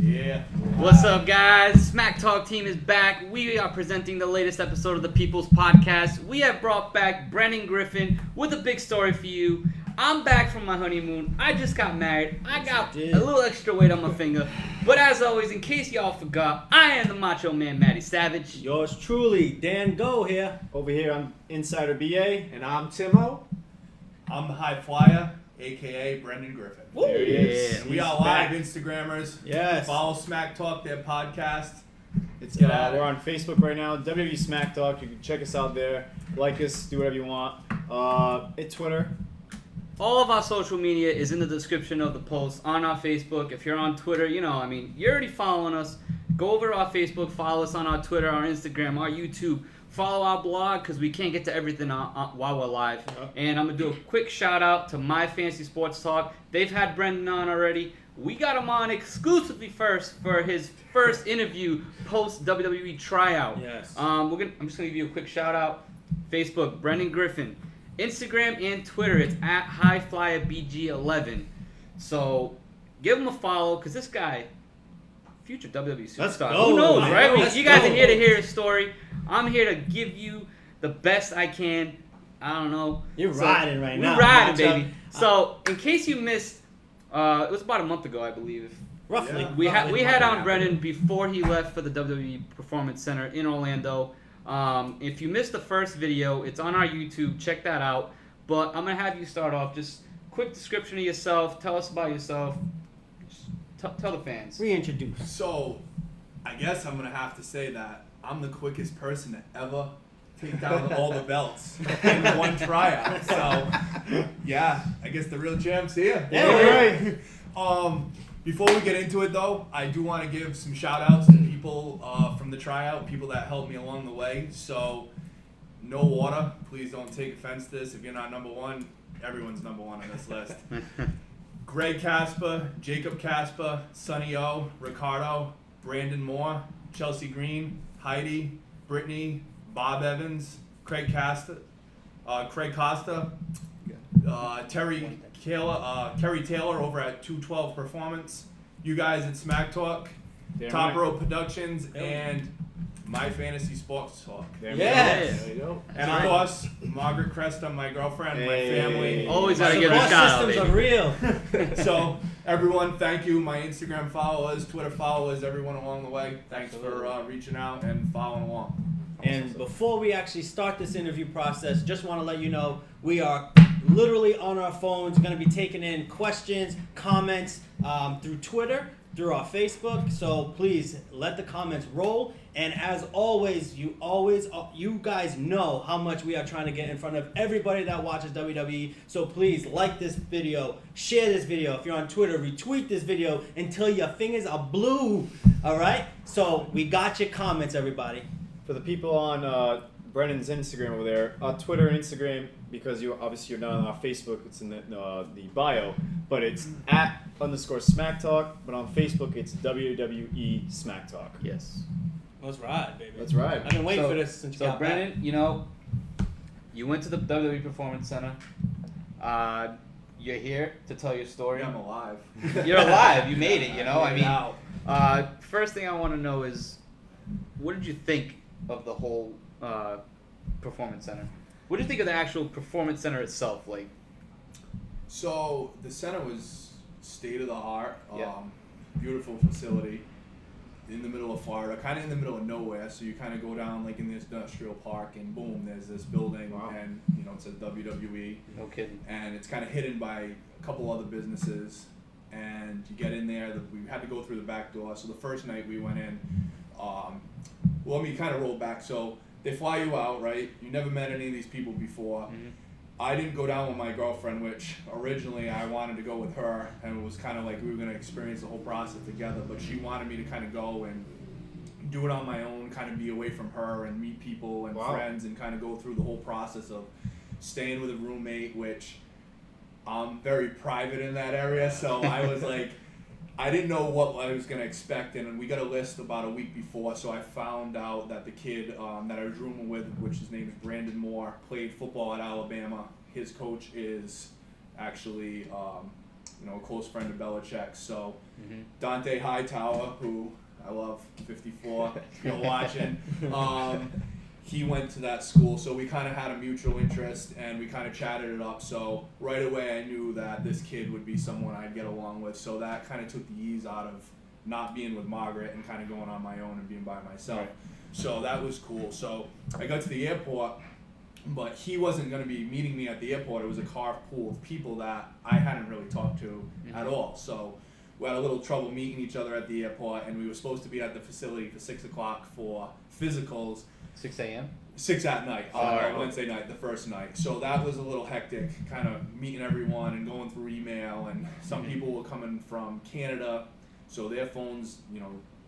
Yeah. What's up, guys? SmackTalk team is back. We are presenting the latest episode of the People's Podcast. We have brought back Brendan Griffin with a big story for you. I'm back from my honeymoon. I just got married. I got a little extra weight on my finger. But as always, in case y'all forgot, I am the Macho Man, Matty Savage. Yours truly, Dan Go here. Over here, I'm Insider BA. And I'm Timo. I'm the High Flyer, a.k.a. Brendan Griffin. Woo! There he is. And we are live Instagrammers. Yes. Follow SmackTalk, their podcast. We're on Facebook right now, WWE SmackTalk. You can check us out there. Like us, do whatever you want. It's Twitter. All of our social media is in the description of the post on our Facebook. If you're on Twitter, you're already following us. Go over to our Facebook, follow us on our Twitter, our Instagram, our YouTube. Follow our blog because we can't get to everything while we're live. And I'm going to do a quick shout out to My Fantasy Sports Talk. They've had Brendan on already. We got him on exclusively first for his first interview post WWE tryout. Yes. I'm just going to give you a quick shout out. Facebook, Brendan Griffin. Instagram and Twitter, it's at HighFlyerBG11. So give him a follow because this guy, future WWE superstar. Let's go, Who knows, man. right? Let's You guys go. are here to hear his story. I'm here to give you the best I can. I don't know. You're riding right now. We're riding, Matchup. baby. So in case you missed, it was about a month ago, I believe. Roughly. Yeah. We had on Brendan before he left for the WWE Performance Center in Orlando. If you missed the first video, it's on our YouTube. Check that out. But I'm going to have you start off. Just quick description of yourself. Tell us about yourself. Just tell the fans. Reintroduce. So, I guess I'm going to have to say that I'm the quickest person to ever take down all the belts in one tryout. So, yeah, I guess the real champ's here. Yeah, right. Before we get into it, though, I do want to give some shout-outs to people from the tryout, people that helped me along the way. So, no water. Please don't take offense to this. If you're not number one, everyone's number one on this list. Greg Casper, Jacob Casper, Sonny O, Ricardo, Brandon Moore, Chelsea Green, Heidi, Brittany, Bob Evans, Craig Costa, Terry Taylor over at 212 Performance, you guys at SmackTalk, Damn Top right. Rope Productions, and My Fantasy Sports Talk. There Yes. There you go. And of course, Margaret Cresta, my girlfriend, my family. Always my gotta give it a Support shout out, systems baby. are real. So, everyone, thank you. My Instagram followers, Twitter followers, everyone along the way. Thanks for reaching out and following along. And before we actually start this interview process, just want to let you know we are literally on our phones, going to be taking in questions, comments through Twitter, through our Facebook. So please let the comments roll. And as always, you guys know how much we are trying to get in front of everybody that watches WWE. So please like this video, share this video. If you're on Twitter, retweet this video until your fingers are blue. All right? So we got your comments, everybody. For the people on Brennan's Instagram over there, Twitter and Instagram, because you're not on our Facebook, it's in the bio, but it's @_SmackTalk, but on Facebook it's WWE SmackTalk. Yes. Let's ride, baby. That's right. I've been waiting for this since you So got back. Brendan, you went to the WWE Performance Center. You're here to tell your story. I'm alive. You're alive. You made it. Wow. First thing I want to know is, what did you think of the whole Performance Center? What did you think of the actual Performance Center itself? Like, So, the center was state of the art. Yeah. Beautiful facility in the middle of Florida, kind of in the middle of nowhere. So, you kind of go down like in this industrial park and boom, there's this building. Wow. And, it says WWE. no kidding. And it's kind of hidden by a couple other businesses. And you get in there, we had to go through the back door. So, the first night we went in, let me kind of roll back. So they fly you out, right? You never met any of these people before. Mm-hmm. I didn't go down with my girlfriend, which originally I wanted to go with her, and it was kind of like we were going to experience the whole process together, but she wanted me to kind of go and do it on my own, kind of be away from her and meet people and friends and kind of go through the whole process of staying with a roommate, which I'm very private in that area, so I was like, I didn't know what I was going to expect, and we got a list about a week before, so I found out that the kid that I was rooming with, which his name is Brandon Moore, played football at Alabama. His coach is actually a close friend of Belichick's. So Dante Hightower, who I love, 54, if you're watching, he went to that school. So we kind of had a mutual interest, and we kind of chatted it up. So right away I knew that this kid would be someone I'd get along with. So that kind of took the ease out of not being with Margaret and kind of going on my own and being by myself. Right. So that was cool. So I got to the airport, but he wasn't going to be meeting me at the airport. It was a carpool of people that I hadn't really talked to at all. So we had a little trouble meeting each other at the airport, and we were supposed to be at the facility for 6 o'clock for physicals. 6 a.m. 6 at night, Alright. Wednesday night, the first night. So that was a little hectic, kind of meeting everyone and going through email. And some people were coming from Canada, so their phones,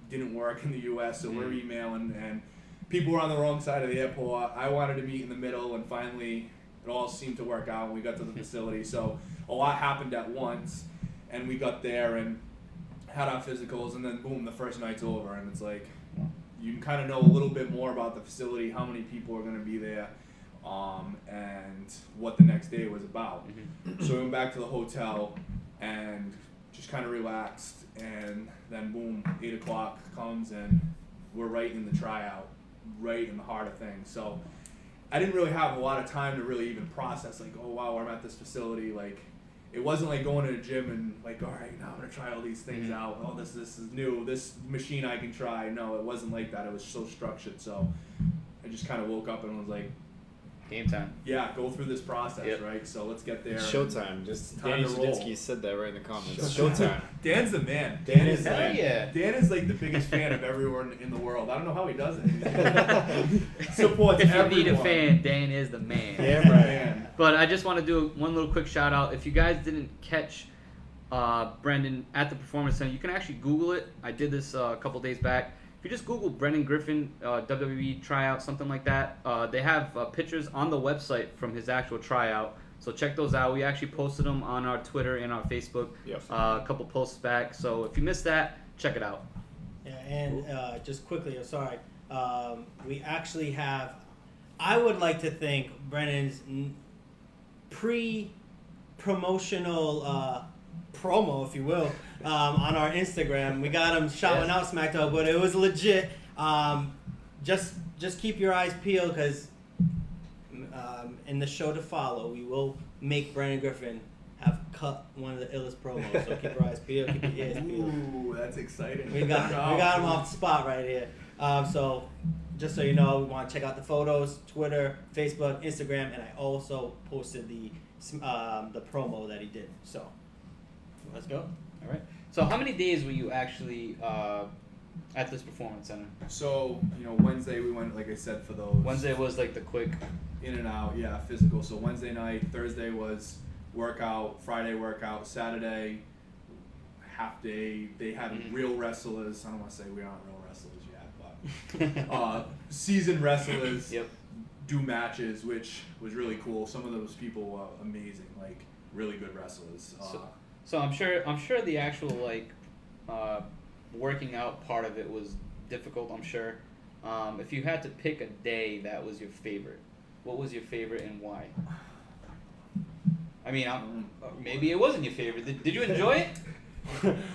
didn't work in the U.S. So we're emailing, and people were on the wrong side of the airport. I wanted to meet in the middle, and finally it all seemed to work out when we got to the facility. So a lot happened at once, and we got there and had our physicals, and then boom, the first night's over, and it's like, you can kind of know a little bit more about the facility, how many people are going to be there, and what the next day was about. So we went back to the hotel and just kind of relaxed, and then boom, 8 o'clock comes, and we're right in the tryout, right in the heart of things. So I didn't really have a lot of time to really even process, like, oh wow, I'm at this facility. Like, it wasn't like going to the gym and like, all right, now I'm gonna try all these things out. Oh, this is new. This machine I can try. No, it wasn't like that. It was so structured. So I just kind of woke up and was like, Game time. yeah, go through this process, right? So let's get there. Showtime. Just Time Danny to roll. Zudinsky said that right in the comments. Showtime. Dan's the man. Dan is Hell yeah. Dan is like the biggest fan of everyone in the world. I don't know how he does it. Supports If you everyone. need a fan, Dan is the man. Yeah, right. Man. But I just want to do one little quick shout out. If you guys didn't catch Brendan at the Performance Center, you can actually Google it. I did this a couple days back. If you just Google Brendan Griffin, WWE tryout, something like that, they have pictures on the website from his actual tryout. So check those out. We actually posted them on our Twitter and our Facebook a couple posts back. So if you missed that, check it out. Yeah, and just quickly, I'm sorry. We actually have, I would like to thank Brennan's pre-promotional promo, if you will, on our Instagram. We got him shouting out SmackTalk, but it was legit. Just keep your eyes peeled, because in the show to follow, we will make Brendan Griffin have cut one of the illest promos. So keep your eyes peeled, keep your ears peeled. Ooh, that's exciting. We got him off the spot right here. So just so you know, we want to check out the photos, Twitter, Facebook, Instagram, and I also posted the promo that he did. So let's go. All right. So how many days were you actually at this Performance Center? So, Wednesday we went, like I said, for those. Wednesday was like the quick. In and out, yeah, physical. So Wednesday night, Thursday was workout, Friday workout, Saturday half day. They had real wrestlers. I don't want to say we aren't real wrestlers yet, but seasoned wrestlers do matches, which was really cool. Some of those people were amazing, like really good wrestlers. So I'm sure the actual working out part of it was difficult. I'm sure. If you had to pick a day that was your favorite, what was your favorite and why? I mean, maybe it wasn't your favorite. Did you enjoy it?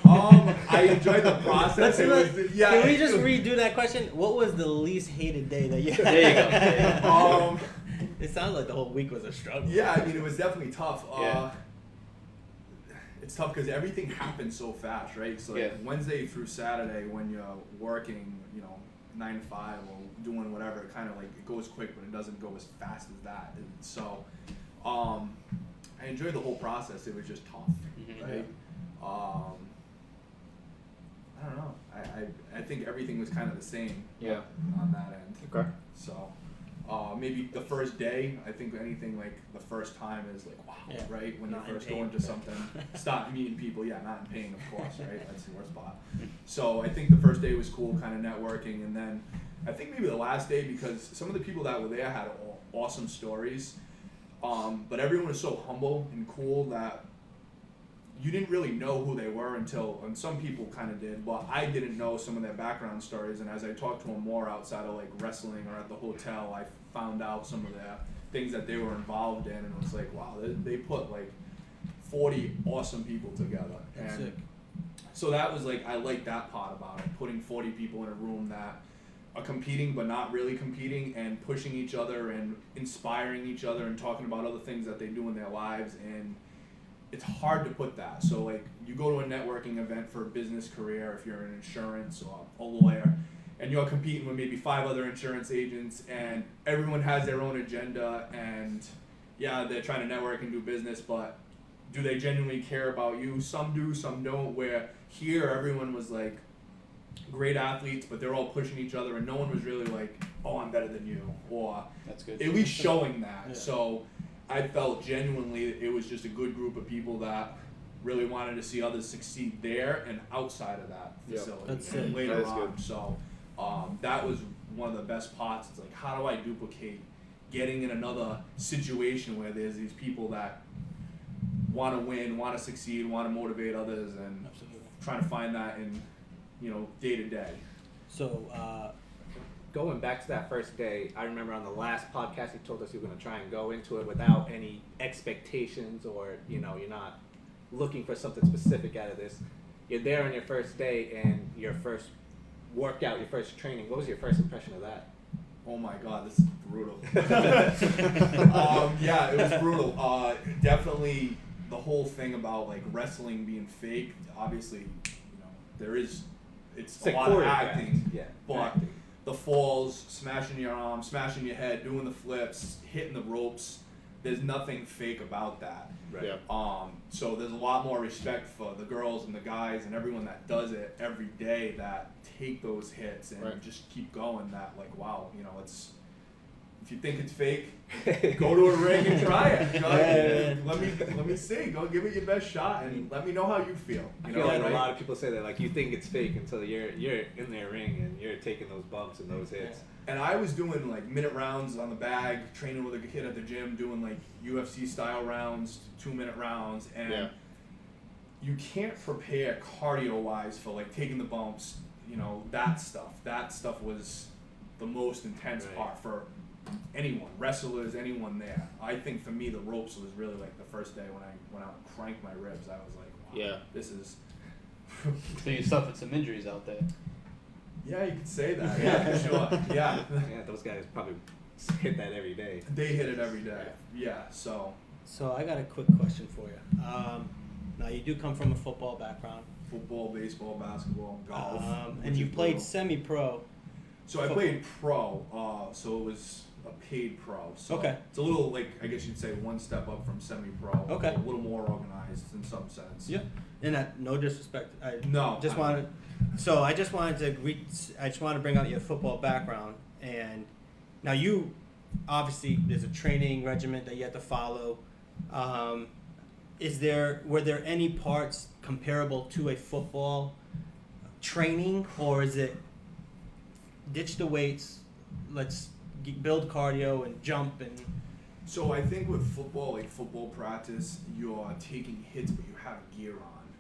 I enjoyed the process. Can we just redo that question? What was the least hated day that you had? There you go. It sounds like the whole week was a struggle. Yeah, I mean, it was definitely tough. Yeah. It's tough because everything happens so fast, right? So Wednesday through Saturday, when you're working, 9 to 5 or doing whatever, it kind of it goes quick, but it doesn't go as fast as that. And so, I enjoyed the whole process. It was just tough, right? I don't know. I think everything was kind of the same. On that end. Okay. So, maybe the first day, I think anything like the first time is like, wow, right? When Not you in first pain. go into something, start meeting people, not in pain, of course, right? That's the worst part. So I think the first day was cool, kind of networking, and then I think maybe the last day, because some of the people that were there had awesome stories, but everyone was so humble and cool that you didn't really know who they were and some people kind of did, but I didn't know some of their background stories, and as I talked to them more outside of wrestling or at the hotel, I found out some of their things that they were involved in, and it was like, wow, they put 40 awesome people together. That's And sick. so that was like, I like that part about it, putting 40 people in a room that are competing but not really competing, and pushing each other and inspiring each other and talking about other things that they do in their lives. And it's hard to put that. So like, you go to a networking event for a business career, if you're in insurance or a lawyer, and you're competing with maybe 5 other insurance agents, and everyone has their own agenda, and yeah, they're trying to network and do business, but do they genuinely care about you? Some do, some don't. Where here, everyone was like great athletes, but they're all pushing each other, and no one was really like, oh, I'm better than you, or That's good. at least showing that. Yeah. So I felt genuinely it was just a good group of people that really wanted to see others succeed there and outside of that Yep. facility. That's and it. later That is on. good. So that was one of the best parts. It's like, how do I duplicate getting in another situation where there's these people that want to win, want to succeed, want to motivate others, and Absolutely. trying to find that in, day to day. So, Going back to that first day, I remember on the last podcast you told us you were going to try and go into it without any expectations, or you're not looking for something specific out of this. You're there on your first day and your first workout, your first training. What was your first impression of that? Oh my God, this is brutal. Yeah, it was brutal. Definitely the whole thing about like wrestling being fake. Obviously, it's a lot of acting. Yeah. But acting. the falls, smashing your arm, smashing your head, doing the flips, hitting the ropes. There's nothing fake about that. Right. Yeah. So there's a lot more respect for the girls and the guys and everyone that does it every day, that take those hits and Right. just keep going. That like, wow, it's, if you think it's fake, go to a ring and try it. Go, Yeah. let me see. Go give it your best shot and let me know how you feel. I You feel know, like right? a lot of people say that, like, you think it's fake until you're in their ring and you're taking those bumps and those hits. And I was doing like minute rounds on the bag, training with a kid at the gym, doing like UFC style rounds, 2-minute rounds, and Yeah. you can't prepare cardio wise for like taking the bumps, that stuff. That stuff was the most intense Right. part for anyone, wrestlers, anyone there. I think for me the ropes was really like the first day when I went out and cranked my ribs. I was like, wow, Yeah. this is So you suffered some injuries out there. yeah, you could say that. Yeah, for sure. Yeah. Yeah, those guys probably hit that every day. They hit it every day. Yeah, so so I got a quick question for you. Now you do come from a football background, football, baseball, basketball, golf. and which you is played brutal. semi-pro. So I played pro, so it was a paid pro. So Okay. it's a little, like, I guess you'd say one step up from semi-pro. Okay. A little more organized in some sense. Yeah. And that, no disrespect. I No. just wanted. So I just wanted to bring out your football background, and now you obviously there's a training regimen that you have to follow. Were there any parts comparable to a football training, or is it ditch the weights, let's build cardio and jump and So I think with football, like football practice, you're taking hits, but you have gear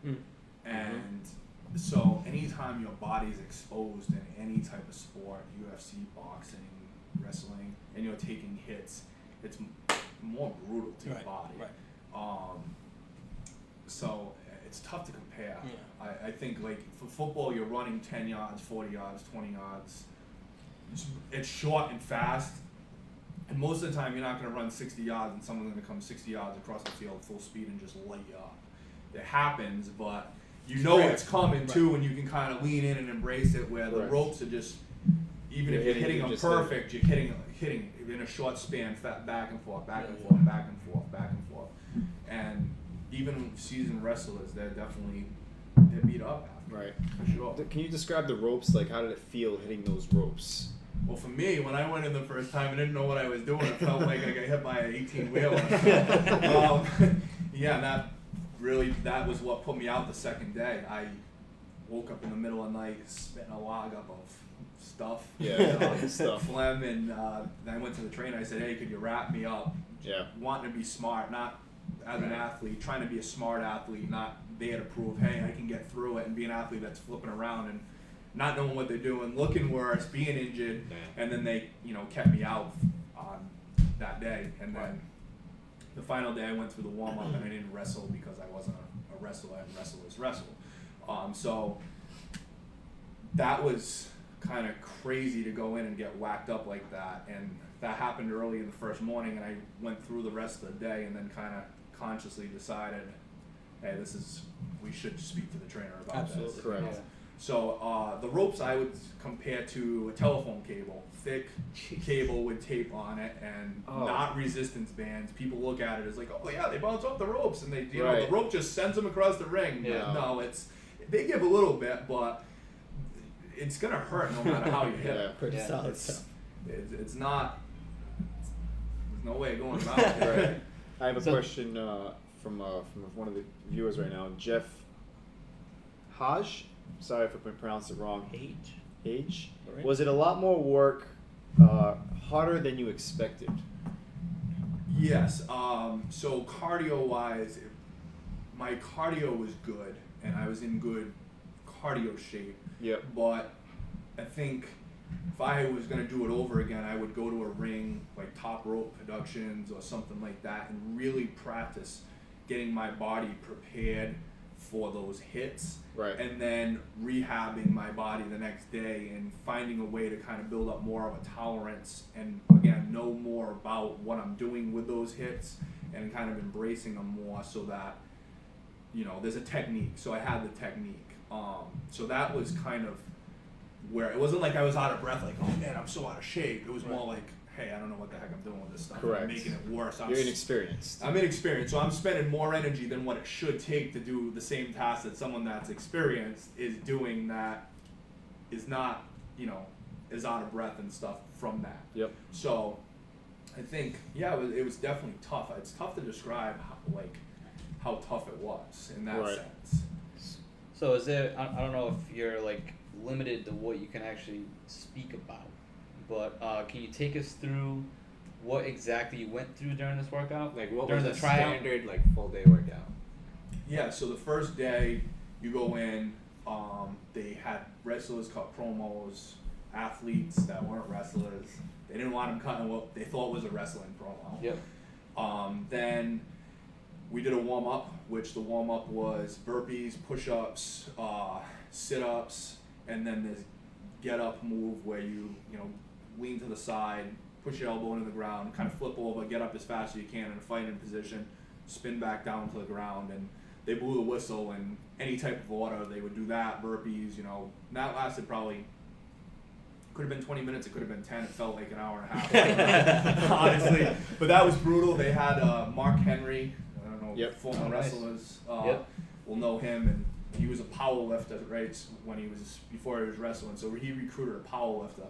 on. And so anytime your body's exposed in any type of sport, UFC, boxing, wrestling, and you're taking hits, it's more brutal to your body. Right. So it's tough to compare. Yeah. I think like for football, you're running 10 yards, 40 yards, 20 yards. It's short and fast. And most of the time, you're not going to run 60 yards and someone's going to come 60 yards across the field full speed and just light you up. It happens, but you know it's coming too, and you can kind of lean in and embrace it, where the Right. ropes are just, even You're if you're hitting hitting them them just perfect, you're hitting in a short span, back and forth, back and forth, back and forth, back and forth. And even seasoned wrestlers, they're beat up after, Right. for sure. Can you describe the ropes? Like, how did it feel hitting those ropes? Well, for me, when I went in the first time, I didn't know what I was doing. It felt like I got hit by an 18-wheeler. Yeah, that was what put me out the second day. I woke up in the middle of the night, spitting a log up of stuff, Yeah, stuff. phlegm, and then I went to the trainer. I said, "Hey, could you wrap me up?" Yeah. Wanting to be smart, not as an athlete, trying to be a smart athlete, not there to prove, hey, I can get through it, and be an athlete that's flipping around and not knowing what they're doing, looking worse, being injured, and then they, kept me out on that day, and then The final day I went through the warm up and I didn't wrestle because I wasn't a wrestler, and wrestlers wrestle. So that was kind of crazy to go in and get whacked up like that, and that happened early in the first morning, and I went through the rest of the day and then kind of consciously decided, hey, we should speak to the trainer about Absolutely. this. Correct. You know? So the ropes I would compare to a telephone cable, thick cable with tape on it, and not resistance bands. People look at it as like, oh yeah, they bounce off the ropes, and you know, the rope just sends them across the ring. Yeah. No, they give a little bit, but it's gonna hurt no matter how you hit it. Pretty Yeah. solid It's, stuff. it's not. There's no way of going about it. Right. I have a So- question from one of the viewers right now, Jeff Haj. Sorry if I pronounced it wrong. H. Right. Was it a lot more work, harder than you expected? Yes. So cardio-wise, my cardio was good, and I was in good cardio shape. Yep. But I think if I was going to do it over again, I would go to a ring like Top Rope Productions or something like that and really practice getting my body prepared for those hits. Right. And then rehabbing my body the next day and finding a way to kind of build up more of a tolerance and again know more about what I'm doing with those hits and kind of embracing them more so that, you know, there's a technique. So I had the technique. So that was kind of where it wasn't like I was out of breath, like, oh man, I'm so out of shape. It was more like, hey, I don't know what the heck I'm doing with this stuff. Correct. I'm making it worse. You're inexperienced. I'm inexperienced, so I'm spending more energy than what it should take to do the same task that someone that's experienced is doing that is not, you know, is out of breath and stuff from that. Yep. So I think, yeah, it was definitely tough. It's tough to describe how tough it was in that Right. sense. So is there? I don't know if you're like limited to what you can actually speak about, but can you take us through what exactly you went through during this workout? Like what during was the a tryout? standard like full day workout? Yeah, so the first day you go in, they had wrestlers cut promos, athletes that weren't wrestlers. They didn't want them cutting what they thought was a wrestling promo. Yep. Then we did a warm up, which the warm up was burpees, push ups, sit ups, and then this get up move where you lean to the side, push your elbow into the ground, kind of flip over, get up as fast as you can in a fighting position, spin back down to the ground, and they blew the whistle in any type of order. They would do that, burpees, and that lasted probably, could have been 20 minutes, it could have been 10, it felt like an hour and a half, honestly. But that was brutal. They had Mark Henry, I don't know, Yep. former wrestlers Yep. will know him, and he was a power lifter, right, before he was wrestling, so he recruited a power lifter.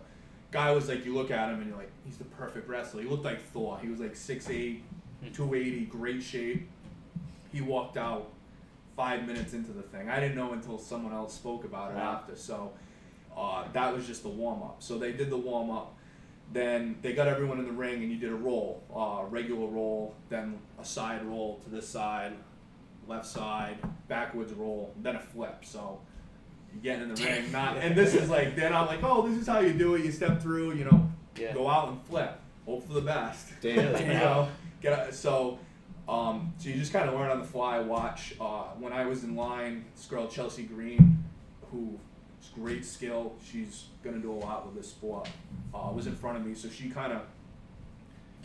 Guy was like, you look at him and you're like, he's the perfect wrestler. He looked like Thor. He was like 6'8", 280, great shape. He walked out 5 minutes into the thing. I didn't know until someone else spoke about it after. So that was just the warm up. So they did the warm up. Then they got everyone in the ring and you did a roll, regular roll, then a side roll to this side, left side, backwards roll, then a flip. So you get in the ring, and this is like, then I'm like, oh, this is how you do it. You step through, Yeah. go out and flip, hope for the best. Damn. So you just kind of learn on the fly, watch. When I was in line, this girl, Chelsea Green, who is great skill, she's going to do a lot with this sport, was in front of me. So she kind of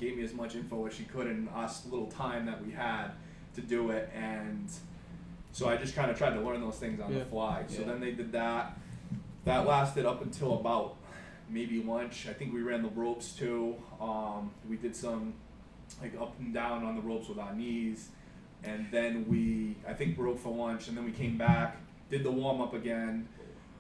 gave me as much info as she could in us little time that we had to do it. And so I just kind of tried to learn those things on the fly. So then they did that. That lasted up until about maybe lunch. I think we ran the ropes too. We did some like up and down on the ropes with our knees. And then I think broke for lunch, and then we came back, did the warm up again,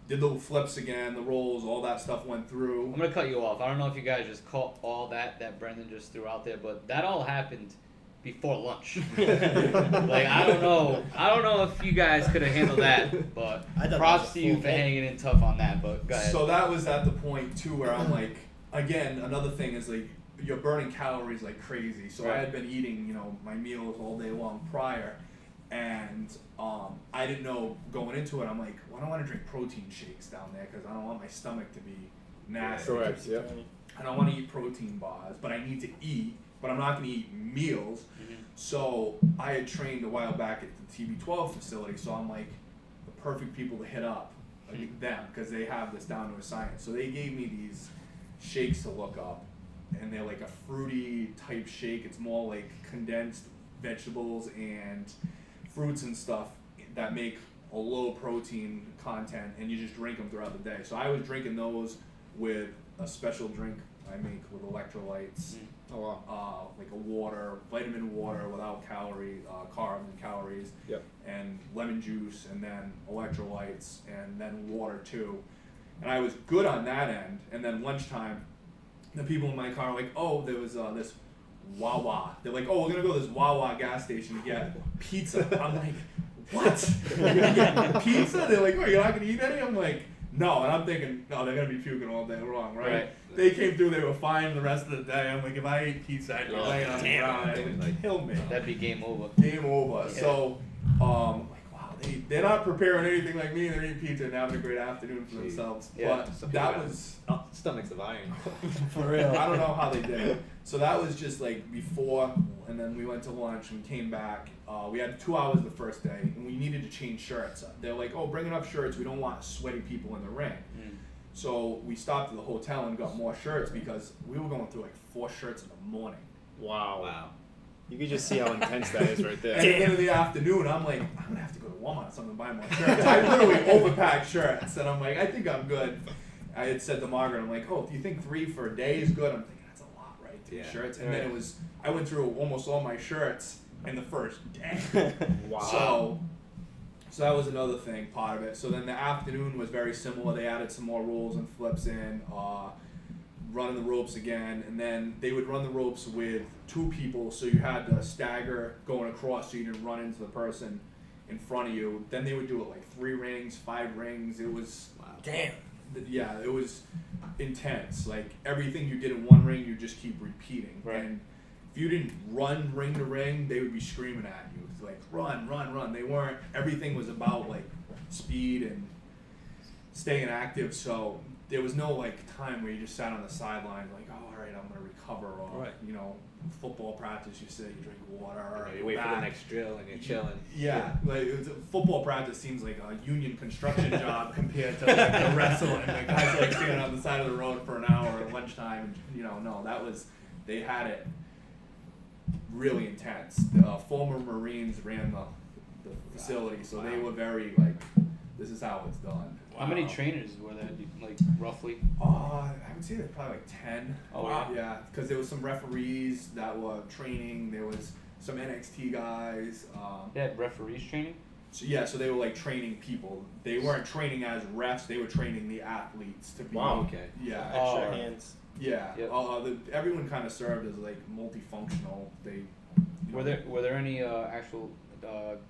did the flips again, the rolls, all that stuff went through. I'm gonna cut you off. I don't know if you guys just caught all that Brendan just threw out there, but that all happened before lunch. Like I don't know if you guys could have handled that, but I thought props that was to a you full for day. hanging in tough on that. But go ahead. So that was at the point too where I'm like, again, another thing is like you're burning calories like crazy. So I had been eating, my meals all day long prior, and I didn't know going into it. I'm like, well, I don't want to drink protein shakes down there because I don't want my stomach to be nasty. Correct. Yep. I don't want to eat protein bars, but I need to eat. but I'm not going to eat meals. So I had trained a while back at the TB12 facility, so I'm like the perfect people to hit up, like them, because they have this down to a science. So they gave me these shakes to look up, and they're like a fruity type shake. It's more like condensed vegetables and fruits and stuff that make a low protein content, and you just drink them throughout the day. So I was drinking those with a special drink I make with electrolytes. Oh wow. Like a water, vitamin water without carbs and calories, Yep. and lemon juice, and then electrolytes, and then water too. And I was good on that end. And then lunchtime, the people in my car were like, oh, there was this Wawa. They're like, oh, we're gonna go to this Wawa gas station to get pizza. I'm like, what? We're gonna get pizza? They're like, oh, you're not gonna eat any? I'm like, no. And I'm thinking, no, they're gonna be puking all day long, right? They came through, they were fine the rest of the day. I'm like, if I ate pizza, I'd be laying on the ground. It would kill me. That'd be game over. Game over. Yeah. So, like, wow, they're not preparing anything like me. They're eating pizza and having a great afternoon for themselves. Yeah. But that was, stomachs of iron. For real. I don't know how they did it. So that was just like before, and then we went to lunch and came back. We had 2 hours the first day, and we needed to change shirts. They're like, oh, bring enough shirts. We don't want sweaty people in the ring. So we stopped at the hotel and got more shirts because we were going through like 4 shirts in the morning. Wow. You can just see how intense that is right there. And at the end of the afternoon, I'm like, I'm gonna have to go to Walmart or something and buy more shirts. I literally overpacked shirts, and I'm like, I think I'm good. I had said to Margaret, I'm like, oh, do you think 3 for a day is good? I'm thinking that's a lot, right? 3 shirts, and then I went through almost all my shirts in the first day. Wow. So that was another thing, part of it. So then the afternoon was very similar. They added some more rolls and flips in, running the ropes again, and then they would run the ropes with 2 people, so you had to stagger going across so you didn't run into the person in front of you. Then they would do it like 3 rings, 5 rings. It was Damn. Yeah, it was intense. Like everything you did in one ring, you just keep repeating. Right. And if you didn't run ring to ring, they would be screaming at you. It's like run, run, run. They weren't. Everything was about like speed and staying active. So there was no like time where you just sat on the sideline like, oh, all right, I'm gonna recover. Or you know, football practice, you sit, you drink water. Or You wait for the next drill and you're chilling. Yeah, like football practice seems like a union construction job compared to like the wrestling. Like guys like standing on the side of the road for an hour at lunchtime. You know, no, that was they had it really intense. The former Marines ran the facility, so they were very like, this is how it's done. How many trainers were there, like roughly? I would say there's probably like 10. Oh, wow. Yeah, because there was some referees that were training. There was some NXT guys. They had referees training? So they were like training people. They weren't training as refs. They were training the athletes to be. Wow. Okay. Yeah. Extra Oh. hands. Yeah. Yep. Everyone kind of served as like multifunctional. They. Were there any actual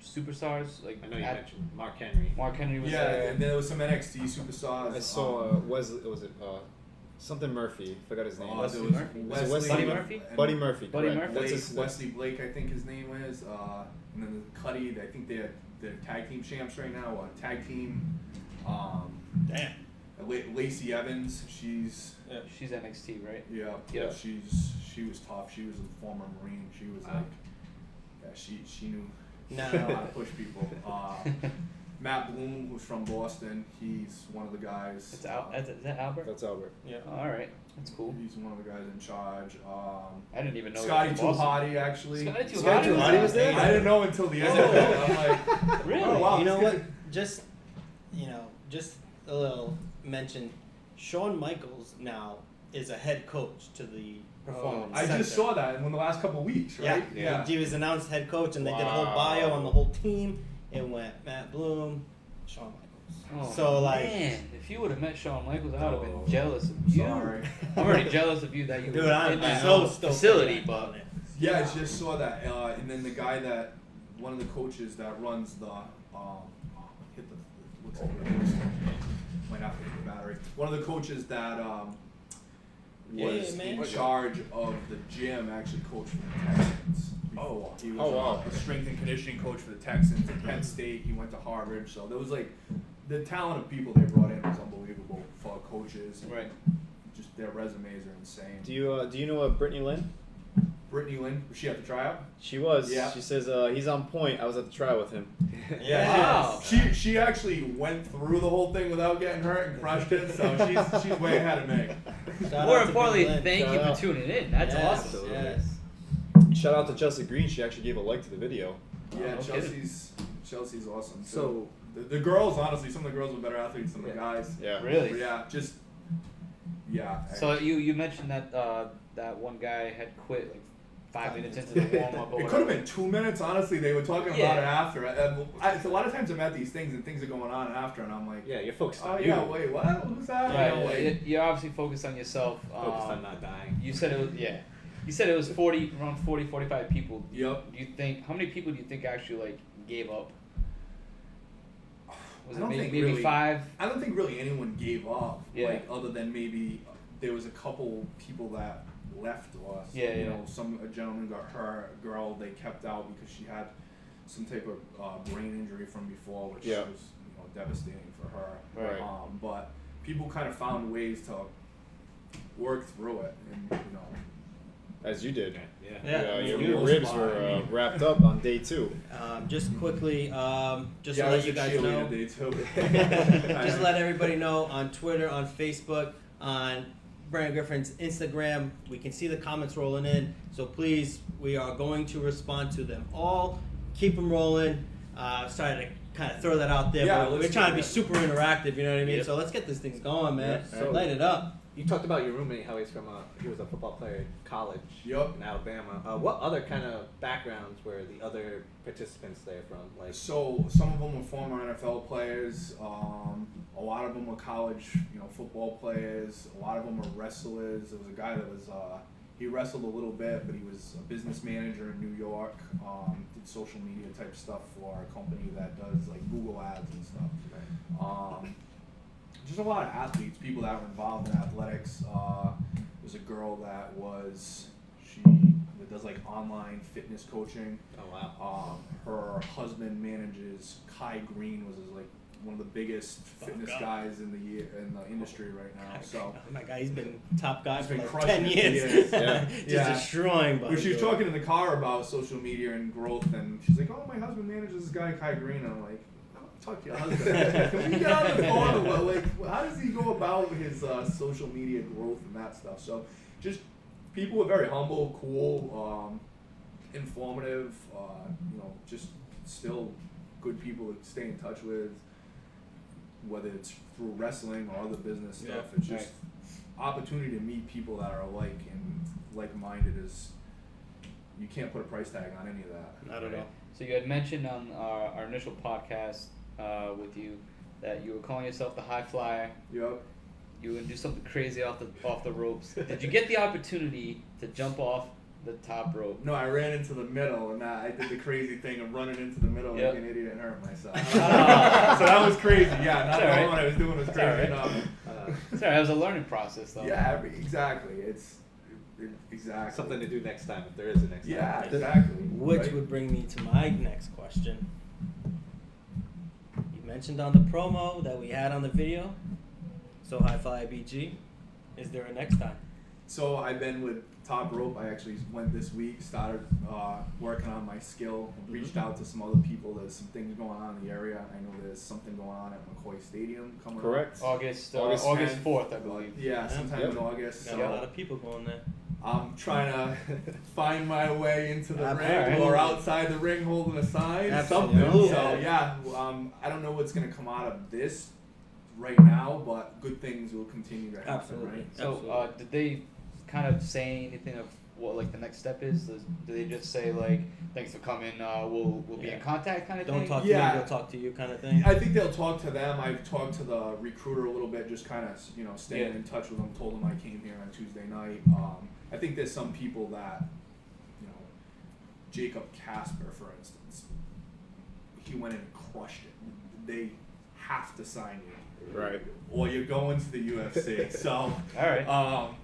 superstars? Like I know you mentioned Mark Henry. Mark Henry was Yeah, there. and there was some NXT superstars. I saw Wesley. Was it something Murphy? Forgot his name. there Wesley was Murphy? Was it Wesley Buddy Murphy? and Buddy Murphy. Buddy correct. Murphy. That's Blake, his, Wesley Blake, I think his name is, and then Cuddy. I think they're tag team champs right now. Tag team. Damn. Lacey Evans. She's She's NXT, right? yeah. Yeah. She was tough. She was a former Marine. She was like, yeah. She knew how to push people. Matt Bloom, who's from Boston, he's one of the guys. Is that Albert? That's Albert. Yeah. Oh, all right, that's cool. He's one of the guys in charge. I didn't even know. Scotty he was from Boston. Tuhati, actually. Scotty Tuhati Scotty Tuhati was there? I didn't know until the end of it. I'm like, Really? oh, wow, You know this what? Just a little mention. Shawn Michaels now is a head coach to the Performance I Center. just saw that in the last couple of weeks, right? Yeah. He was announced head coach, and they did a whole bio on the whole team. It went Matt Bloom, Shawn Michaels. Oh, So like, man, if you would have met Shawn Michaels, I would have been jealous of you. Sorry. I'm already jealous of you that you dude, were I'm in that so stoked facility, for that. but Yeah, I just saw that. And then the guy one of the coaches that runs the, looks like it might have to hit the battery. One of the coaches that was man. in charge of the gym actually coached for the Texans. Before. He was wow. the strength and conditioning coach for the Texans at Penn State. He went to Harvard. So there was like, the talent of people they brought in was unbelievable for coaches. right. Just their resumes are insane. Do you know Brittany Lynn? Brittany Lynn. Was she at the tryout? She was. Yeah. She says he's on point. I was at the tryout with him. Wow. She actually went through the whole thing without getting hurt and crushed it. So she's way ahead of me. Shout More out to importantly, Big Lynn. thank you Shout for out. tuning in. That's Yes, awesome. Yes. Shout out to Chelsea Green. She actually gave a like to the video. Yeah, no Chelsea's awesome. So the girls, honestly, some of the girls were better athletes than the Yeah. guys. Yeah. Really? But yeah, just yeah. So you mentioned that that one guy had quit like 5 minutes into the warm up. It could have been 2 minutes. Honestly, they were talking about Yeah. it after. So a lot of times I'm at these things and things are going on after, and I'm like, yeah, you're focused oh on you. yeah, wait, what? Who's that? Right. You know, like, You're obviously focused on yourself. Focused on not dying. You said it was You said it was 40, around 40, 45 people. Yep. Do you think how many people do you think actually like gave up? Was I it don't think maybe really- 5? I don't think really anyone gave up. Yeah. Like other than maybe there was a couple people that left us. Yeah, You yeah. know, a gentleman got hurt. A girl they kept out because she had some type of brain injury from before, which Yeah. was devastating for her. Right. But people kind of found ways to work through it, and As you did. Yeah. Yeah. Your ribs were wrapped up on day 2. Just quickly, just yeah, to I let was you a guys cheerleader know. day too. Just let everybody know on Twitter, on Facebook, on Brandon Griffin's Instagram. We can see the comments rolling in, so please, we are going to respond to them all. Keep them rolling. Sorry to kind of throw that out there, Yeah, but we're let's trying to do be that. super interactive. You know what I mean? Yep. So let's get this thing going, man. Yeah, so- Light it up. You talked about your roommate, how he's from he was a football player at college Yup. in Alabama. What other kind of backgrounds were the other participants there from? Like, So some of them were former NFL players. A lot of them were college, football players. A lot of them were wrestlers. There was a guy that was he wrestled a little bit, but he was a business manager in New York. Did social media type stuff for a company that does like Google ads and stuff. Just a lot of athletes, people that were involved in athletics. There's a girl that does like online fitness coaching. oh wow. Her husband manages Kai Green, was like one of the biggest fitness God. guys in the industry right now. So Oh my God, he's been top guy He's for been like crushing 10 it. years. Yeah. Just Yeah. destroying. But she was talking in the car about social media and growth, and she's like, "Oh, my husband manages this guy Kai Green," and I'm like, talk to your husband. Can we get on the phone? Like, how does he go about his social media growth and that stuff? So, just people were very humble, cool, informative. Just still good people to stay in touch with, whether it's through wrestling or other business stuff. Yeah, It's just opportunity to meet people that are alike and like-minded. Is you can't put a price tag on any of that. Not at all. So you had mentioned on our initial podcast with you that you were calling yourself the high flyer. Yep. You would do something crazy off the ropes. Did you get the opportunity to jump off the top rope? No, I ran into the middle, and I did the crazy thing of running into the middle Yep. like an idiot and hurt myself. Ah. So that was crazy. Yeah, not It's the alright. one I was doing was It's crazy. alright. No. Sorry, it was a learning process though. Yeah, exactly. Exactly. Something to do next time if there is a next Yeah, time. exactly. Which Right? would bring me to my next question. You mentioned on the promo that we had on the video, so High Fly BG. Is there a next time? So I've been with Top Rope. I actually went this week, started working on my skill, reached out to some other people. There's some things going on in the area. I know there's something going on at McCoy Stadium coming Correct. August August August 10th. 4th, I up. believe. Yeah, sometime Yep. in August. Got So a lot of people going there. I'm trying to find my way into the ring Absolutely. or outside the ring holding a sign, Absolutely. something. So yeah, I don't know what's going to come out of this right now, but good things will continue to happen. Absolutely. Right? So did they kind of say anything of what like the next step is? Do they just say like thanks for coming, we'll be in contact kind of Don't thing? talk to Yeah. me, we'll talk to you kind of thing. I think they'll talk to them. I've talked to the recruiter a little bit, just kind of staying Yeah. in touch with them. Told them I came here on Tuesday night. I think there's some people that, Jacob Casper, for instance, he went in and crushed it. They have to sign you. Right. or you're going to the UFC. So, All right.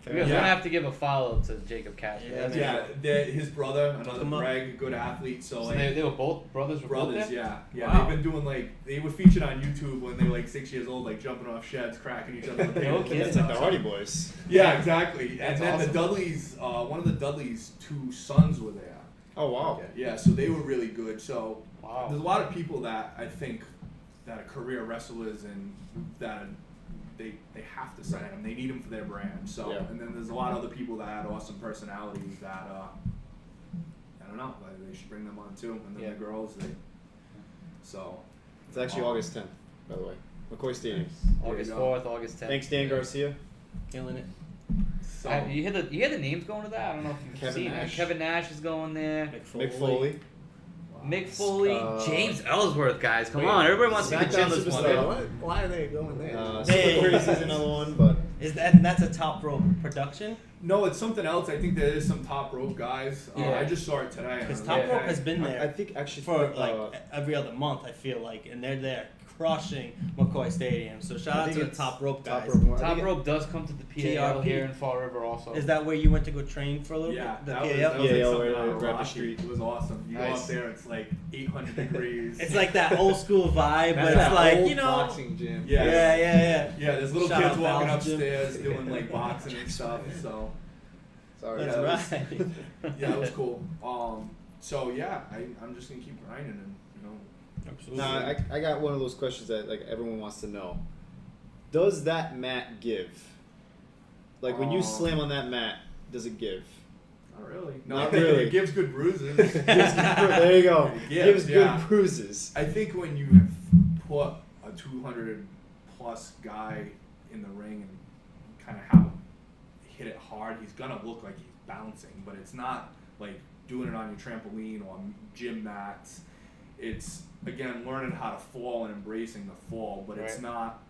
We're gonna have to give a follow to Jacob Castro. His brother, another Come on. Greg, good athlete. So, So like, they were both brothers. Were both brothers, there? yeah. Wow. They've been doing they were featured on YouTube when they were like 6 years old, like jumping off sheds, cracking each other with tables. Okay. That's like the Hardy Boys. Yeah, exactly. That's and then awesome. the Dudleys, one of the Dudleys' 2 sons were there. Oh wow. Okay. Yeah, so they were really good. So Wow. there's a lot of people that I think that are career wrestlers and that they have to sign them. They need them for their brand. So Yeah. and then there's a lot of other people that had awesome personalities that I don't know, like they should bring them on too. And then Yeah. the girls, so It's actually August 10th, by the way. McCoy Stadium. August There you go. 4th, August 10th. Thanks, Dan Garcia. Killing it. so You hear the names going to that? I don't know if you've Kevin seen Nash. it. Kevin Nash is going there. Mick Foley. Mick Foley, James Ellsworth, guys. Come Wait, on, everybody wants to see the SmackDown Chinless one. Superstar. Why are they going there? Hey. Super Crazy is another one, but That's a top rope production? no, it's something else. I think there is some top rope guys. Yeah. I just saw it today. and I Because was top like, rope hey. has been I there think actually for like every other month, I feel like, and they're there crushing McCoy Stadium. So shout I out think to the it's top rope guys. Top Rope does come to the PAL TRP. here in Fall River also. Is that where you went to go train for a little Yeah, bit? The that was, PAL? that was Yeah, like yeah, something right, out of right, right, Rocky. the street. It was awesome. You go Nice. up there, it's like 800 degrees. It's like that old school vibe, but That's it's like, Old you know. boxing gym. Yeah. Yeah. Yeah, there's little Shout kids out walking Val's gym. upstairs doing like boxing and stuff. So sorry. That's Yeah, right. yeah, it was cool. So yeah, I'm just gonna keep grinding and Absolutely. Nah, I got one of those questions that like everyone wants to know. Does that mat give? Like when you slam on that mat, does it give? not really. Not really. It gives good bruises. There you go. It gives, Gives yeah. good bruises. I think when you put a 200 plus guy in the ring and kind of have him hit it hard, he's gonna look like he's bouncing, but it's not like doing it on your trampoline or gym mats. It's again learning how to fall and embracing the fall, but it's Right. not.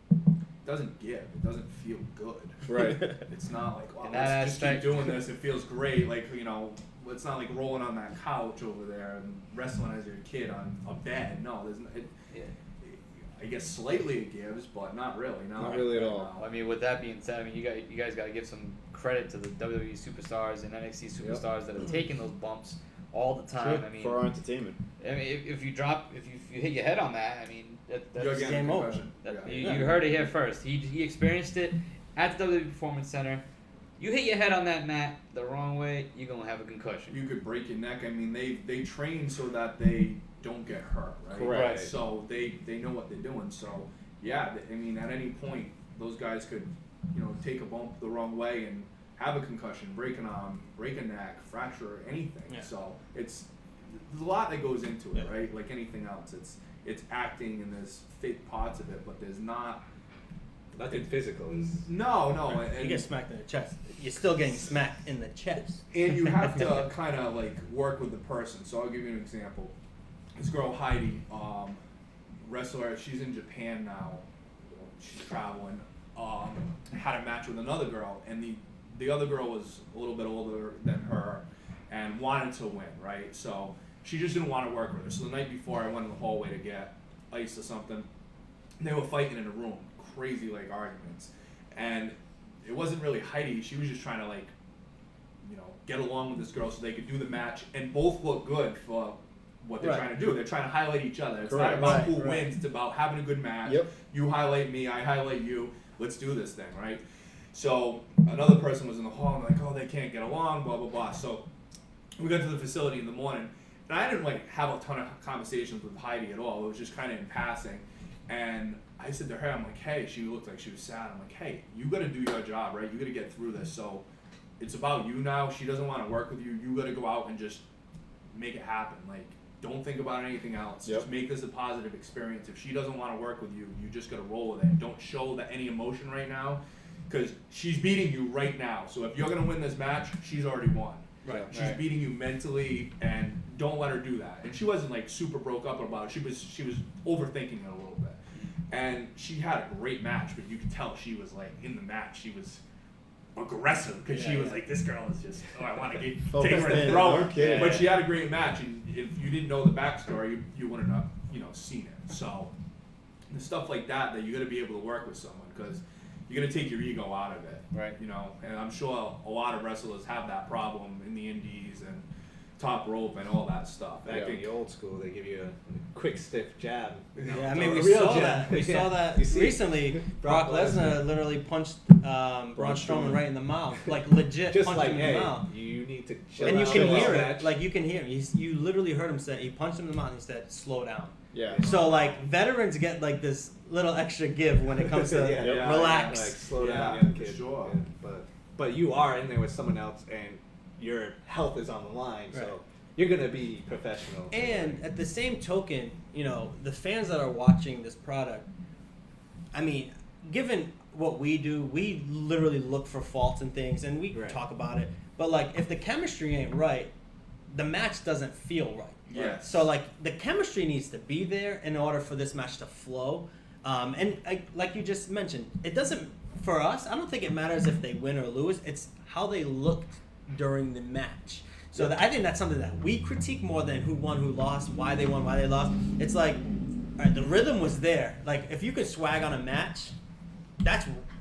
It doesn't give. It doesn't feel good. Right. It's not like, wow, In that let's just keep aspect- doing this. It feels great. Like, it's not like rolling on that couch over there and wrestling as your kid on a bed. No, there's not. Yeah. I guess slightly it gives, but not really. Not really at all. I mean, with that being said, I mean, you guys got to give some credit to the WWE superstars and NXT superstars that have taken those bumps all the time. Sure, I mean, for our entertainment. if you hit your head on that, I mean, that's You're getting game a over. concussion. that, Yeah. you heard it here first. He experienced it at the WWE Performance Center. You hit your head on that mat the wrong way, you're gonna have a concussion. You could break your neck. I mean, they train so that they don't get hurt, right? Correct. So they know what they're doing. So yeah, I mean, at any point, those guys could, take a bump the wrong way and have a concussion, break an arm, break a neck, fracture, anything. Yeah. So there's a lot that goes into it, Yeah. right? Like anything else, it's acting and there's fake parts of it, but there's not. Nothing physical is. No, You and get smacked in the chest. You're still getting smacked in the chest. and you have to kind of like work with the person. So I'll give you an example. This girl Heidi, wrestler, she's in Japan now. She's traveling. Had a match with another girl, and the other girl was a little bit older than her, and wanted to win, right? So she just didn't want to work with her. So the night before, I went in the hallway to get ice or something. They were fighting in a room, crazy like arguments, and it wasn't really Heidi. She was just trying to get along with this girl so they could do the match and both look good for what they're Right. trying to do. They're trying to highlight each other. It's Correct. not about Right, who right. wins. It's about having a good match. Yep. You highlight me, I highlight you. Let's do this thing, right? So another person was in the hall and like, oh, they can't get along, blah blah blah. So we got to the facility in the morning, and I didn't have a ton of conversations with Heidi at all. It was just kind of in passing, and I said to her, I'm like, hey, she looked like she was sad. I'm like, hey, you got to do your job, right? You got to get through this. So it's about you now. She doesn't want to work with you. You got to go out and just make it happen. Like, don't think about anything else. Yep. Just make this a positive experience. If she doesn't want to work with you, you just got to roll with it. Don't show any emotion right now, because she's beating you right now. So if you're going to win this match, she's already won. Right. She's beating you mentally, and don't let her do that. And she wasn't super broke up about it. She was overthinking it a little bit. And she had a great match, but you could tell she was in the match. She was aggressive because she was like, this girl is just, I want to take her and throw her. Okay. But she had a great match, and if you didn't know the backstory, you wouldn't have, seen it. So the stuff like that you got to be able to work with someone, because you're going to take your ego out of it. Right. You know, and I'm sure a lot of wrestlers have that problem in the indies and top rope and all that stuff. Back in the old school, they give you a quick stiff jab. You know, Yeah, I mean, we real saw jab. that. We saw that You see recently. Brock Lesnar literally punched Braun Strowman right in the mouth, like legit Just punched like, him in hey, the mouth. you need to chill And you out can with hear this it, match. like you can hear him. You literally heard him say, he punched him in the mouth and he said, "Slow down." Yeah. So like veterans get like this little extra give when it comes to Yeah, relax. Like, slow Yeah, down, young for kid. sure. Yeah, but you are in there with someone else, and your health is on the line, Right. so you're gonna be professional. And at the same token, you know, the fans that are watching this product, I mean, given what we do, we literally look for faults and things, and we Right. talk about it. But like, if the chemistry ain't right, the match doesn't feel right. Yes. So like, the chemistry needs to be there in order for this match to flow. Like you just mentioned, it doesn't, for us, I don't think it matters if they win or lose. It's how they looked during the match. So I think that's something that we critique more than who won, who lost, why they won, why they lost. It's like, all right, the rhythm was there. Like, if you could swag on a match,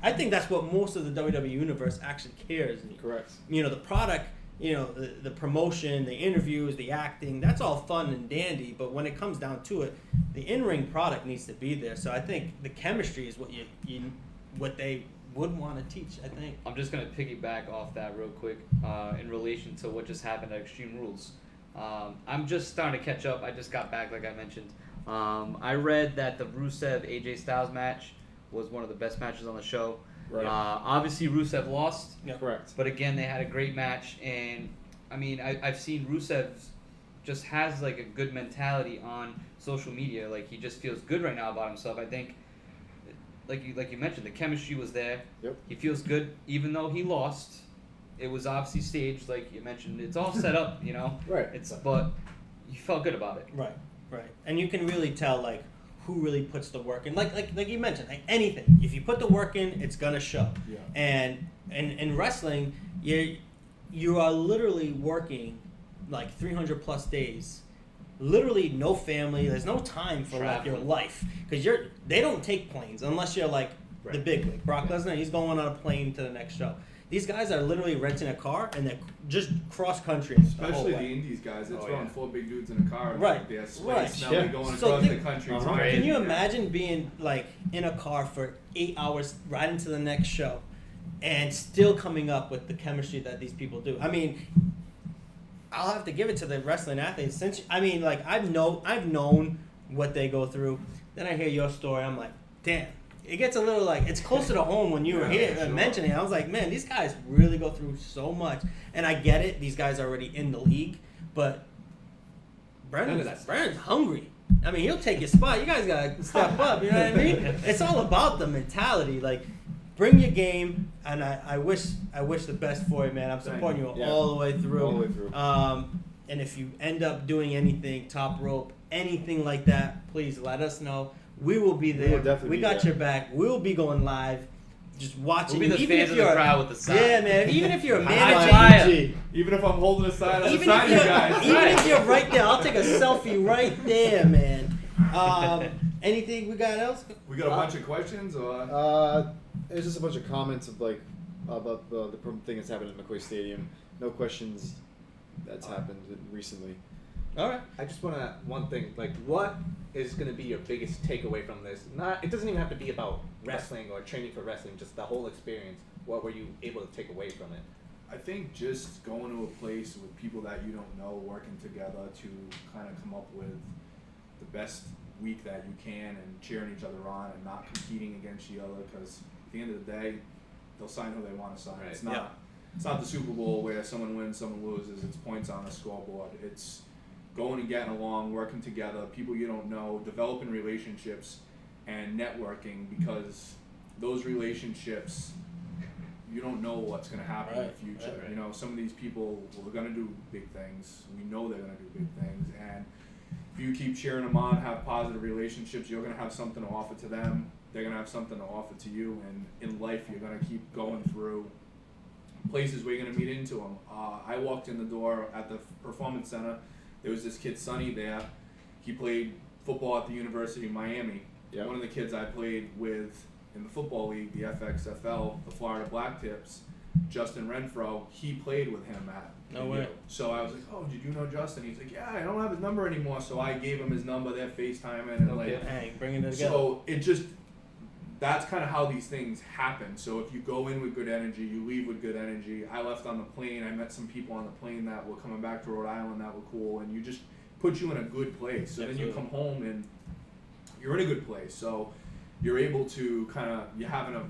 I think that's what most of the WWE universe actually cares. Correct. You know, the product, you know, the promotion, the interviews, the acting, that's all fun and dandy. But when it comes down to it, the in-ring product needs to be there. So I think the chemistry is what they would want to teach, I think. I'm just going to piggyback off that real quick in relation to what just happened at Extreme Rules. I'm just starting to catch up. I just got back, like I mentioned. I read that the Rusev AJ Styles match was one of the best matches on the show. Right. Obviously, Rusev lost. Yeah. Correct. But again, they had a great match. And, I mean, I've seen Rusev just has, like, a good mentality on social media. Like, he just feels good right now about himself. I think, like you mentioned, the chemistry was there. Yep. He feels good, even though he lost. It was obviously staged, like you mentioned. It's all set up, you know. Right. But he felt good about it. Right. And you can really tell, like, who really puts the work in. Like you mentioned, like anything. If you put the work in, it's gonna show. Yeah. And in wrestling, you are literally working like 300 plus days. Literally no family. There's no time for like your life, because they don't take planes unless you're like the big wig. Brock Lesnar, he's going on a plane to the next show. These guys are literally renting a car and they're just cross country. Especially the indies guys, it's throwing 4 big dudes in a car. Right. Like they're Right. smelly Yeah. going So across the think- country. It's Uh-huh. crazy. Can you Yeah. imagine being like in a car for 8 hours riding to the next show and still coming up with the chemistry that these people do? I mean, I'll have to give it to the wrestling athletes. Since like I've known what they go through. Then I hear your story. I'm like, damn. It gets a little like, it's closer to home when you were here sure. mentioning it. I was like, man, these guys really go through so much. And I get it. These guys are already in the league. But Brandon's hungry. I mean, he'll take your spot. You guys got to step up. You know what I mean? It's all about the mentality. Like, bring your game. And I wish the best for you, man. I'm supporting you all the way through. All the way through. And if you end up doing anything, top rope, anything like that, please let us know. We will be there. We will definitely We be got there. your back. We'll be going live, just watching. We'll be the even fans if of the you're crowd with the sign. Yeah, man. Even if you're a High manager, five. Even if I'm holding a sign, I'll even sign if you you're, guys. even if you're right there, I'll take a selfie right there, man. Anything we got else? We got a bunch of questions, or There's just a bunch of comments of like about the thing that's happened at McCoy Stadium. No questions that's happened recently. All right. I just want to one thing, like, what is going to be your biggest takeaway from this? It doesn't even have to be about wrestling or training for wrestling, just the whole experience. What were you able to take away from it? I think just going to a place with people that you don't know, working together to kind of come up with the best week that you can and cheering each other on and not competing against each other, because at the end of the day, they'll sign who they want to sign. Right. It's not it's not the Super Bowl where someone wins, someone loses. It's points on the scoreboard. It's going and getting along, working together, people you don't know, developing relationships and networking, because those relationships, you don't know what's going to happen in the future. Right. You know, some of these people are going to do big things. We know they're going to do big things. And if you keep cheering them on, have positive relationships, you're going to have something to offer to them. They're going to have something to offer to you. And in life, you're going to keep going through places where you're going to meet into them. I walked in the door at the Performance Center. There was this kid, Sonny, there. He played football at the University of Miami. Yeah. one of the kids I played with in the football league, the FXFL, the Florida Black Tips, Justin Renfro, he played with him at No the way. U. So I was like, oh, did you know Justin? He's like, yeah, I don't have his number anymore. So I gave him his number. They're FaceTiming and like, Okay. Hey, bringing it together. so it just, that's kind of how these things happen. So if you go in with good energy, you leave with good energy. I left on the plane. I met some people on the plane that were coming back to Rhode Island that were cool, and you just put you in a good place. So then you come home and you're in a good place. So you're able to you're having a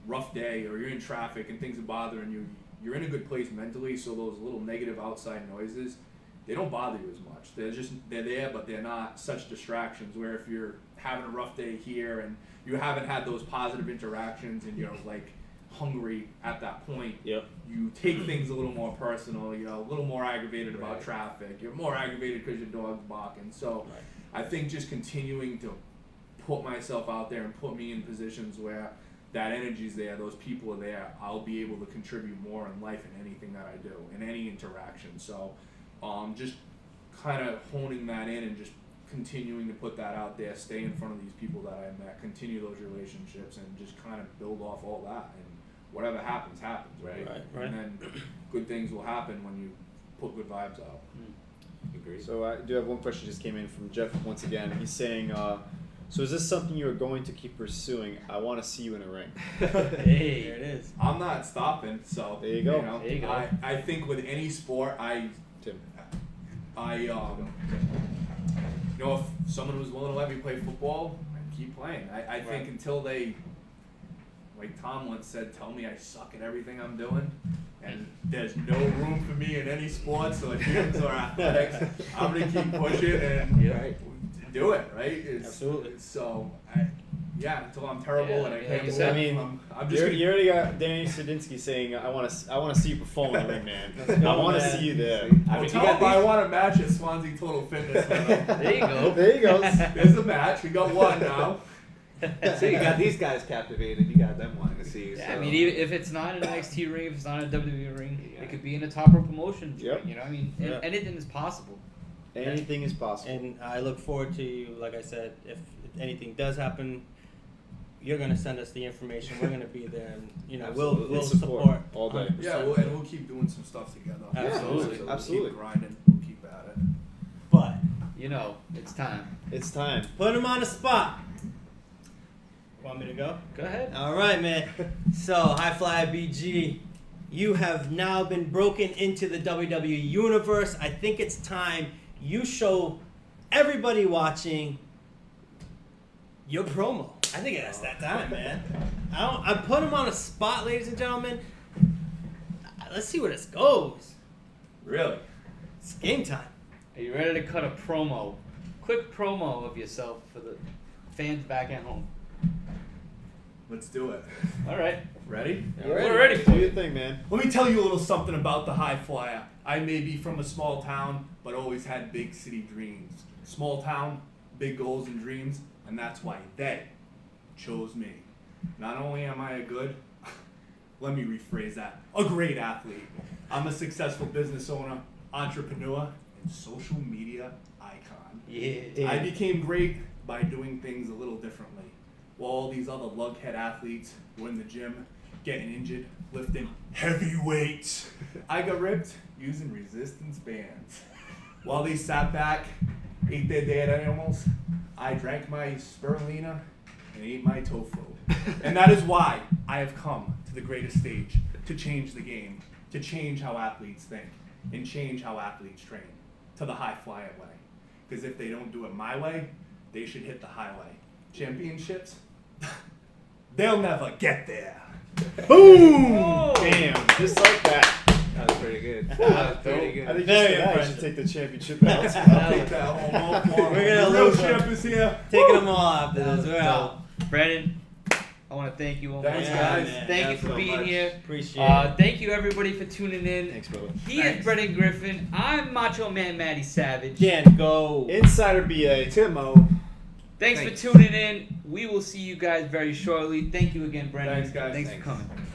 rough day or you're in traffic and things are bothering you. You're in a good place mentally, so those little negative outside noises, they don't bother you as much. They're there, but they're not such distractions. Where if you're having a rough day here and you haven't had those positive interactions and you're like hungry at that point, Yep. you take things a little more personal. You're a little more aggravated about Right. traffic. You're more aggravated because your dog's barking. So Right. I think just continuing to put myself out there and put me in positions where that energy's there, those people are there, I'll be able to contribute more in life in anything that I do, in any interaction. So just kind of honing that in and just continuing to put that out there, stay in front of these people that I met, continue those relationships, and just kind of build off all that. And whatever happens, happens, right? Right. And then good things will happen when you put good vibes out. Agreed. So I do have one question just came in from Jeff once again. He's saying, so is this something you're going to keep pursuing? I want to see you in a ring. Hey, there it is. I'm not stopping, so There you go. There you go. I think with any sport, Tim. you know, if someone was willing to let me play football, I'd keep playing. I think until they, like Tom once said, tell me I suck at everything I'm doing, and there's no room for me in any sports or gyms or athletics, I'm gonna keep pushing and Right. do it, right? Absolutely. So, until I'm terrible Yeah, and I yeah, can't you move, said- I mean, I'm just you already got Danny Sadinsky saying, I want to see you perform in the ring, man. I want to man. see you there. I Well, mean, you tell got them I these, want a match at Swansea Total Fitness. There you go. There you go. There's a match. We got one now. so you got these guys captivated. You got them wanting to see you. Yeah, so. I mean, even if it's not an NXT ring, if it's not a WWE ring, Yeah. it could be in a top row promotion. Yep. You know, I mean, Yeah. anything is possible. Anything is possible. And I look forward to you, like I said, if anything does happen, you're going to send us the information. We're going to be there, and, you know, Absolutely. we'll Support support. all day. 100%. Yeah, we'll keep doing some stuff together. Absolutely. We'll Absolutely. keep grinding. We'll keep at it. But You know, it's time. It's time. put him on the spot. Want me to go? Go ahead. All right, man. So, High Fly BG, you have now been broken into the WWE universe. I think it's time you show everybody watching your promo. I think it's that time, man. I put him on a spot, ladies and gentlemen. Let's see where this goes. Really? It's game time. Are you ready to cut a promo? Quick promo of yourself for the fans back at home. Let's do it. All right. Ready? We're ready for Do you. your thing, man. Let me tell you a little something about the High Flyer. I may be from a small town, but always had big city dreams. Small town, big goals and dreams, and that's why they chose me. Not only am I a good, let me rephrase that, a great athlete. I'm a successful business owner, entrepreneur, and social media icon. Yeah. I became great by doing things a little differently. While all these other lughead athletes were in the gym, getting injured, lifting heavy weights, I got ripped using resistance bands. While they sat back, ate their dead animals, I drank my spirulina and ate my tofu. And that is why I have come to the greatest stage to change the game, to change how athletes think, and change how athletes train to the High Flyer way. Because if they don't do it my way, they should hit the highway. Championships, they'll never get there. Boom! Oh. Bam! Just like that. That was pretty good. That was pretty I good. think Very just for that, you impressive. should take the championship out. I'll take that home. All for 'em. We're gonna The real lose them. champ is here. Taking them all after this. We're So, out. Brandon, I want to thank you one more Thanks, time. guys. man. Thank you Thanks for so being much. here. Appreciate it. Thank you everybody for tuning in. Thanks, brother. He is Thanks. Brendan Griffin. I'm Macho Man Matty Savage. Can't go. Insider BA. Timo. Thanks Thanks. for tuning in. We will see you guys very shortly. Thank you again, Brendan. Thanks, guys. Thanks for Thanks. coming.